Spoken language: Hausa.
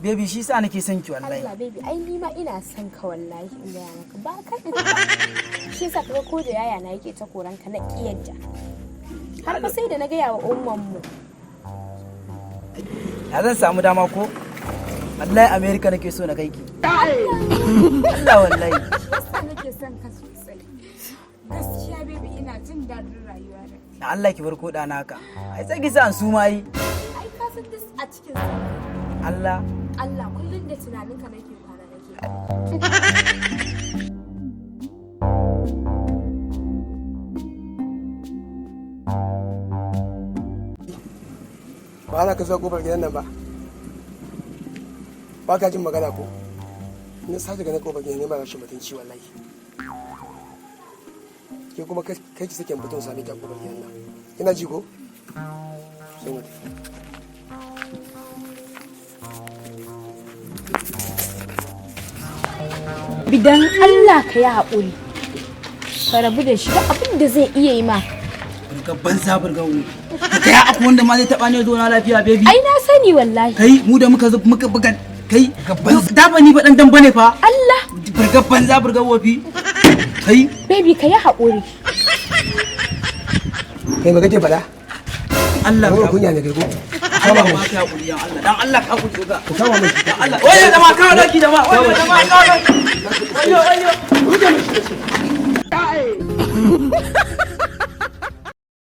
Baby shi sa nake son ki wallahi. Allah baby ai ni ma ina son ka wallahi in ga maka ba ka shi yasa kaga ko da yaya na yake ta koran ka na kiyarta. Har fa sai da na gaya wa umman mu. Ya zan samu dama ko? Wallahi America nake so na kai ki. Allah wallahi. Yasa nake son ka sosai. Gaskiya baby ina jin daɗin rayuwa da. Na Allah ki bar ko da naka. Ai sai ki sa an suma yi. Ai ka san this a cikin Allah. Allah kullun da tunaninka nake kwana nake. Ba za ka zo kofar gidan nan ba. Ba ka jin magana ko? Ina sake ganin kofar gidan ne ba rashin mutunci wallahi. Ke kuma kai ki sake mutum sami ta kofar gidan nan. Kina ji ko? Sai mu tafi. Bidan Allah ka yi haƙuri. Ka rabu da shi da abin da zai iya yi ma. Burgabban saburgawo. Kai akwai wanda ma zai taba ne zo na lafiya baby. Ai na sani wallahi. Kai mu da muka buga kai gabban da ba ni ba dan bane fa. Allah. Burgabban saburgawo fi. Kai baby ka yi haƙuri. Kai ba kake faɗa? Allah ka kunya ne kai ko? Allah ma ka hakuri dan Allah. Dan Allah ka hakuri ga. Ku kama mai Dan Allah. Oye da ma ka doki da ma. Oye da ma ka doki. Ayo ayo.